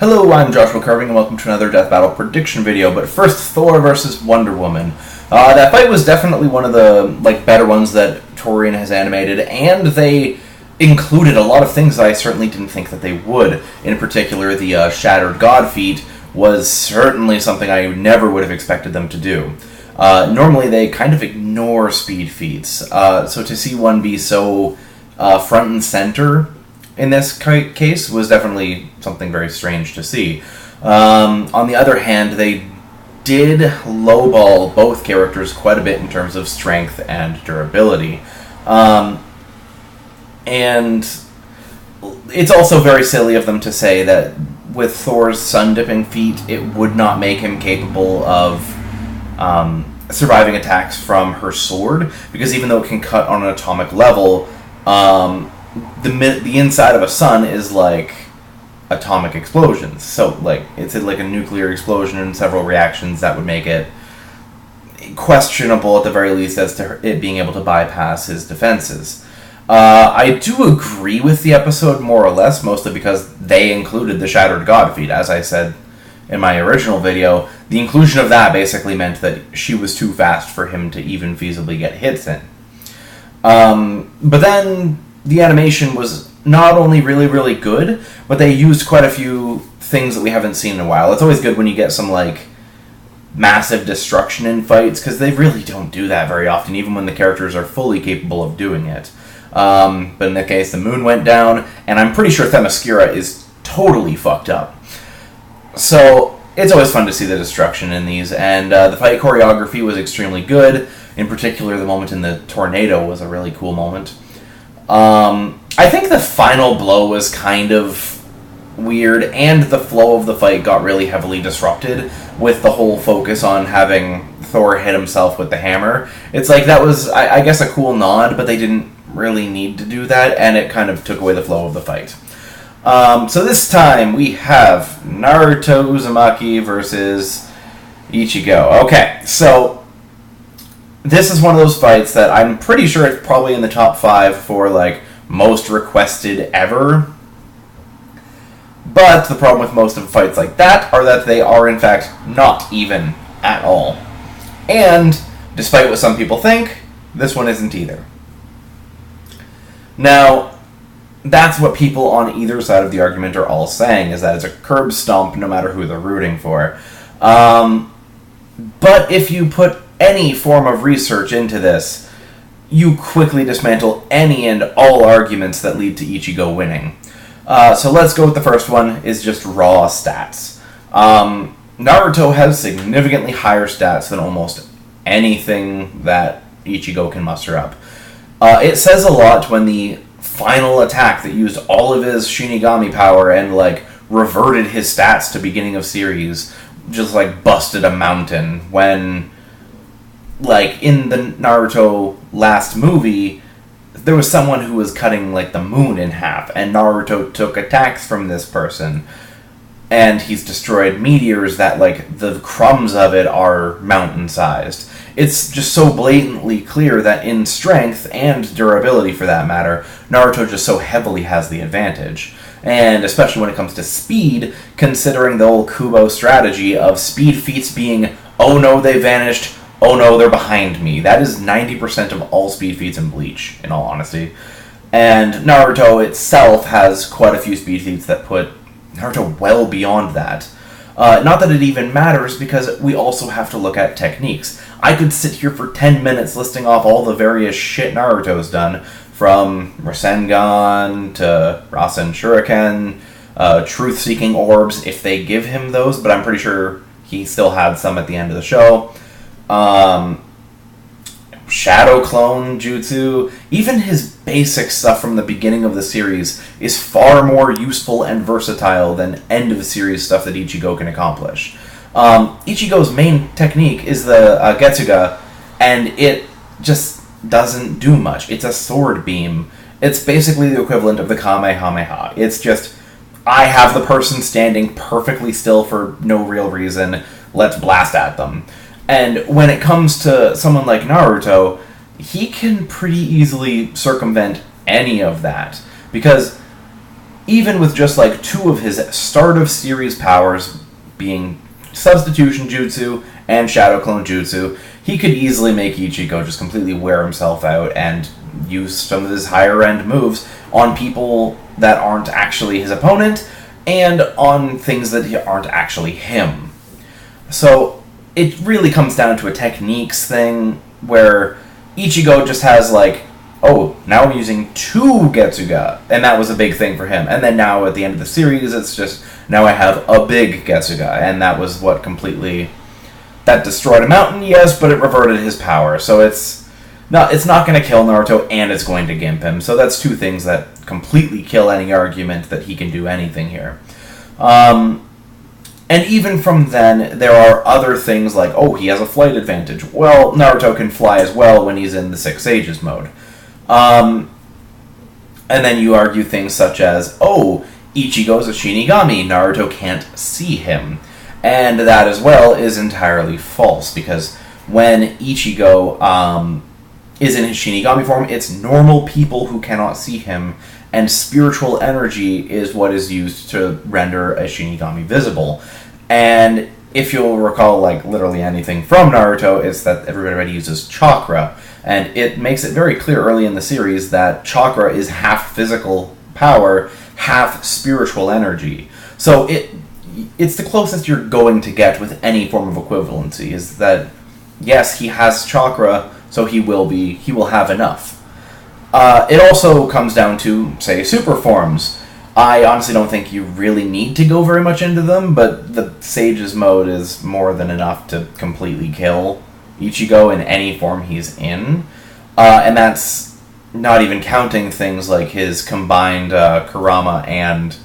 Hello, I'm Joshua Carving, and welcome to another Death Battle prediction video. But first, Thor versus Wonder Woman. That fight was definitely one of the better ones that Torian has animated, and they included a lot of things that I certainly didn't think that they would. In particular, the Shattered God feat was certainly something I never would have expected them to do. Normally, they kind of ignore speed feats, so to see one be so front and center in this case was definitely something very strange to see. On the other hand, they did lowball both characters quite a bit in terms of strength and durability. And it's also very silly of them to say that with Thor's sun-dipping feat, it would not make him capable of surviving attacks from her sword, because even though it can cut on an atomic level, the inside of a sun is like atomic explosions. So, it's like a nuclear explosion and several reactions that would make it questionable, at the very least, as to it being able to bypass his defenses. I do agree with the episode, more or less, mostly because they included the Shattered God feat. As I said in my original video, the inclusion of that basically meant that she was too fast for him to even feasibly get hits in. But then the animation was not only really, really good, but they used quite a few things that we haven't seen in a while. It's always good when you get some, massive destruction in fights, because they really don't do that very often, even when the characters are fully capable of doing it. But in that case, the moon went down, and I'm pretty sure Themyscira is totally fucked up. So, it's always fun to see the destruction in these, and the fight choreography was extremely good. In particular, the moment in the tornado was a really cool moment. I think the final blow was kind of weird, and the flow of the fight got really heavily disrupted with the whole focus on having Thor hit himself with the hammer. It's that was, I guess, a cool nod, but they didn't really need to do that, and it kind of took away the flow of the fight. So this time we have Naruto Uzumaki versus Ichigo. Okay, so this is one of those fights that I'm pretty sure it's probably in the top 5 for, most requested ever. But the problem with most of fights like that are that they are, in fact, not even at all. And, despite what some people think, this one isn't either. Now, that's what people on either side of the argument are all saying, is that it's a curb stomp no matter who they're rooting for. But if you put any form of research into this, you quickly dismantle any and all arguments that lead to Ichigo winning. So let's go with the first one, is just raw stats. Naruto has significantly higher stats than almost anything that Ichigo can muster up. It says a lot when the final attack that used all of his Shinigami power and, reverted his stats to beginning of series just, busted a mountain, when in the Naruto last movie, there was someone who was cutting, the moon in half, and Naruto took attacks from this person, and he's destroyed meteors that, the crumbs of it are mountain-sized. It's just so blatantly clear that in strength, and durability for that matter, Naruto just so heavily has the advantage. And especially when it comes to speed, considering the old Kubo strategy of speed feats being, oh no, they vanished, oh no, they're behind me. That is 90% of all speed feats in Bleach, in all honesty. And Naruto itself has quite a few speed feats that put Naruto well beyond that. Not that it even matters, because we also have to look at techniques. I could sit here for 10 minutes listing off all the various shit Naruto's done, from Rasengan to Rasen Shuriken, truth-seeking orbs, if they give him those, but I'm pretty sure he still had some at the end of the show. Shadow Clone Jutsu, even his basic stuff from the beginning of the series is far more useful and versatile than end of series stuff that Ichigo can accomplish. Ichigo's main technique is the Getsuga, and it just doesn't do much. It's a sword beam. It's basically the equivalent of the Kamehameha. It's just, I have the person standing perfectly still for no real reason, let's blast at them. And when it comes to someone like Naruto, he can pretty easily circumvent any of that. Because even with just like 2 of his start of series powers being substitution jutsu and shadow clone jutsu, he could easily make Ichigo just completely wear himself out and use some of his higher end moves on people that aren't actually his opponent and on things that aren't actually him. So it really comes down to a techniques thing where Ichigo just has like, oh, now I'm using 2 Getsuga, and that was a big thing for him. And then now at the end of the series, it's just, now I have a big Getsuga, and that was what completely, that destroyed a mountain, yes, but it reverted his power. So it's not going to kill Naruto, and it's going to gimp him. So that's 2 things that completely kill any argument that he can do anything here. And even from then, there are other things like, oh, he has a flight advantage. Well, Naruto can fly as well when he's in the 6 Sages mode. And then you argue things such as, oh, Ichigo's a Shinigami, Naruto can't see him. And that as well is entirely false, because when Ichigo is in his Shinigami form, it's normal people who cannot see him, and spiritual energy is what is used to render a Shinigami visible. And if you'll recall, like, literally anything from Naruto, it's that everybody uses chakra. And it makes it very clear early in the series that chakra is half physical power, half spiritual energy. So it's the closest you're going to get with any form of equivalency, is that, yes, he has chakra, so he will have enough. It also comes down to, say, super forms. I honestly don't think you really need to go very much into them, but the Sages mode is more than enough to completely kill Ichigo in any form he's in. And that's not even counting things like his combined Kurama and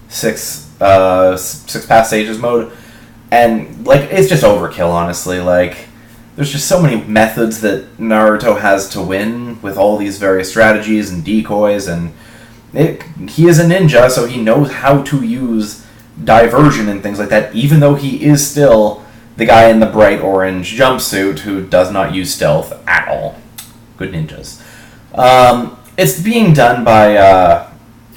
six pass Sages mode. And, like, it's just overkill, honestly. Like, there's just so many methods that Naruto has to win with all these various strategies and decoys, and he is a ninja, so he knows how to use diversion and things like that, even though he is still the guy in the bright orange jumpsuit who does not use stealth at all. Good ninjas. It's being done by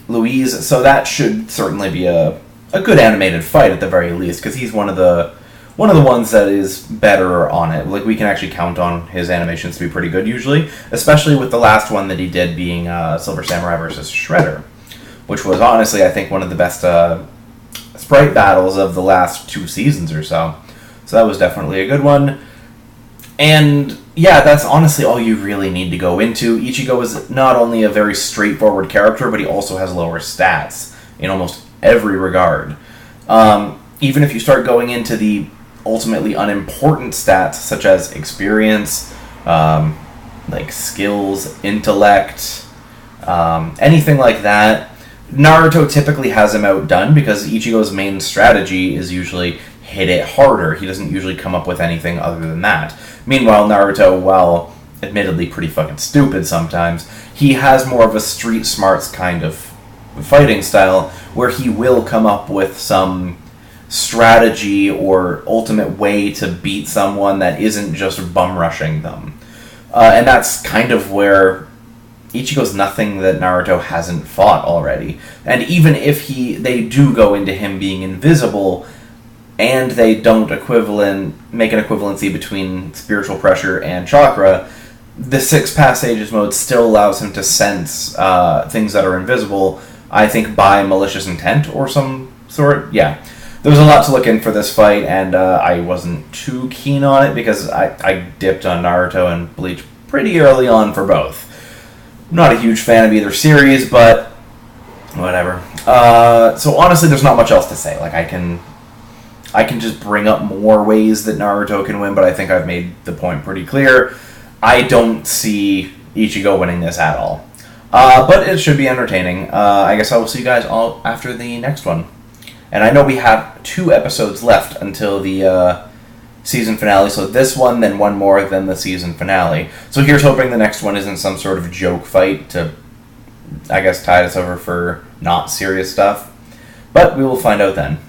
Louise, so that should certainly be a good animated fight at the very least, because he's one of the ones that is better on it. Like, we can actually count on his animations to be pretty good usually, especially with the last one that he did being Silver Samurai versus Shredder, which was honestly, I think, one of the best sprite battles of the last 2 seasons or so. So that was definitely a good one. And yeah, that's honestly all you really need to go into. Ichigo is not only a very straightforward character, but he also has lower stats in almost every regard. Even if you start going into the ultimately unimportant stats, such as experience, like skills, intellect, anything like that, Naruto typically has him outdone because Ichigo's main strategy is usually hit it harder. He doesn't usually come up with anything other than that. Meanwhile, Naruto, while admittedly pretty fucking stupid sometimes, he has more of a street smarts kind of fighting style where he will come up with some strategy or ultimate way to beat someone that isn't just bum rushing them. And that's kind of where Ichigo's nothing that Naruto hasn't fought already. And even if they do go into him being invisible, and they don't make an equivalency between spiritual pressure and chakra, the 6 passages mode still allows him to sense things that are invisible, I think by malicious intent or some sort. Yeah. There was a lot to look in for this fight, and I wasn't too keen on it because I dipped on Naruto and Bleach pretty early on for both. Not a huge fan of either series, but whatever. So honestly, there's not much else to say. Like, I can just bring up more ways that Naruto can win, but I think I've made the point pretty clear. I don't see Ichigo winning this at all. But it should be entertaining. I guess I will see you guys all after the next one. And I know we have 2 episodes left until the season finale, so this one, then one more, then the season finale. So here's hoping the next one isn't some sort of joke fight to, I guess, tide us over for not serious stuff. But we will find out then.